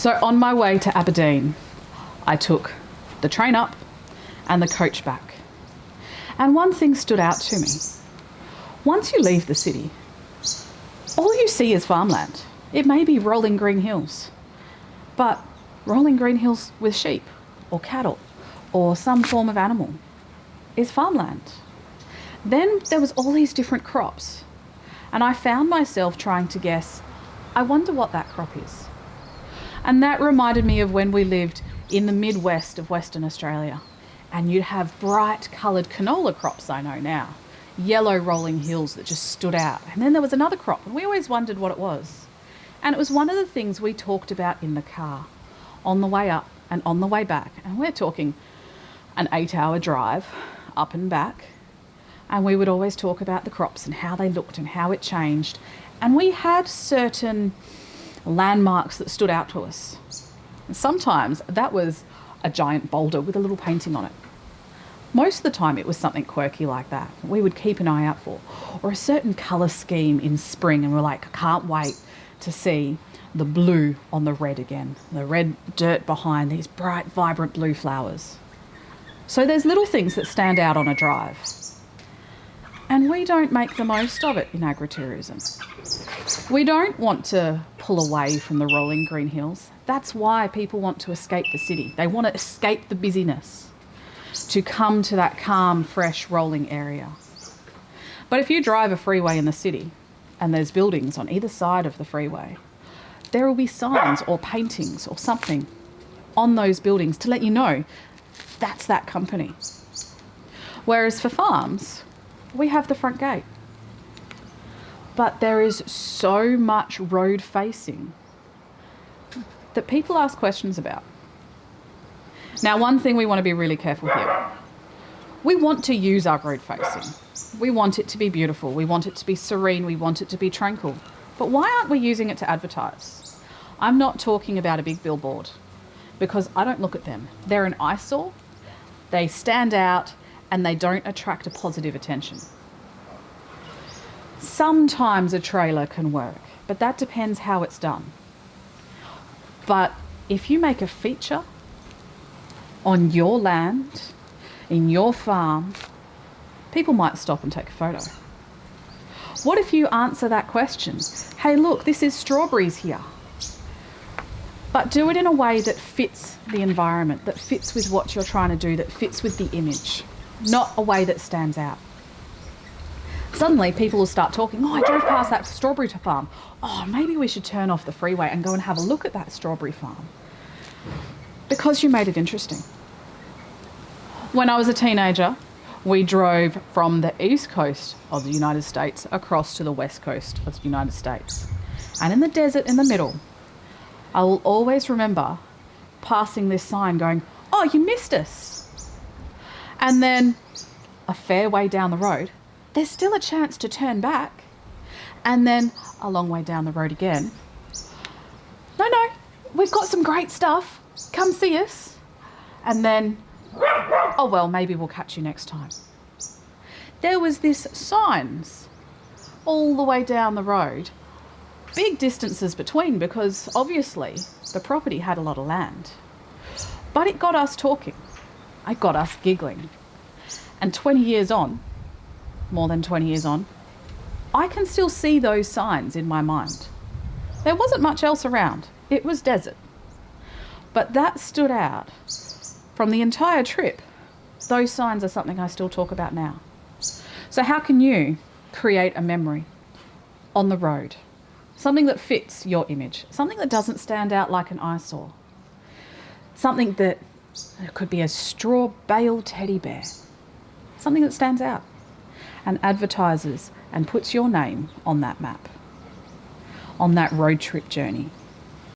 So on my way to Aberdeen, I took the train up and the coach back. And one thing stood out to me. Once you leave the city, all you see is farmland. It may be rolling green hills, but rolling green hills with sheep or cattle or some form of animal is farmland. Then there was all these different crops, and I found myself trying to guess, I wonder what that crop is. And that reminded me of when we lived in the Midwest of Western Australia, and you'd have bright coloured canola crops, I know now, yellow rolling hills that just stood out. And then there was another crop, and we always wondered what it was. And it was one of the things we talked about in the car on the way up and on the way back. And we're talking an 8-hour drive up and back. And we would always talk about the crops and how they looked and how it changed. And we had certain landmarks that stood out to us. And sometimes that was a giant boulder with a little painting on it. Most of the time it was something quirky like that we would keep an eye out for. Or a certain colour scheme in spring, and we're like, I can't wait to see the blue on the red again. The red dirt behind these bright, vibrant blue flowers. So there's little things that stand out on a drive. And we don't make the most of it in agritourism. We don't want to pull away from the rolling green hills. That's why people want to escape the city. They want to escape the busyness to come to that calm, fresh, rolling area. But if you drive a freeway in the city and there's buildings on either side of the freeway, there will be signs or paintings or something on those buildings to let you know that's that company. Whereas for farms, we have the front gate. But there is so much road facing that people ask questions about. Now, one thing we want to be really careful here. We want to use our road facing. We want it to be beautiful. We want it to be serene. We want it to be tranquil. But why aren't we using it to advertise? I'm not talking about a big billboard, because I don't look at them. They're an eyesore. They stand out and they don't attract a positive attention. Sometimes a trailer can work, but that depends how it's done. But if you make a feature on your land, in your farm, people might stop and take a photo. What if you answer that question? Hey, look, this is strawberries here. But do it in a way that fits the environment, that fits with what you're trying to do, that fits with the image, not a way that stands out. Suddenly people will start talking, oh, I drove past that strawberry farm. Oh, maybe we should turn off the freeway and go and have a look at that strawberry farm. Because you made it interesting. When I was a teenager, we drove from the east coast of the United States across to the west coast of the United States. And in the desert in the middle, I will always remember passing this sign going, oh, you missed us. And then a fair way down the road, there's still a chance to turn back. And then a long way down the road again. No, we've got some great stuff. Come see us. And then, oh, well, maybe we'll catch you next time. There was this signs all the way down the road. Big distances between, because obviously the property had a lot of land. But it got us talking. It got us giggling. And 20 years on, more than 20 years on, I can still see those signs in my mind. There wasn't much else around. It was desert. But that stood out from the entire trip. Those signs are something I still talk about now. So how can you create a memory on the road? Something that fits your image. Something that doesn't stand out like an eyesore. Something that could be a straw bale teddy bear. Something that stands out and advertises and puts your name on that map, on that road trip journey.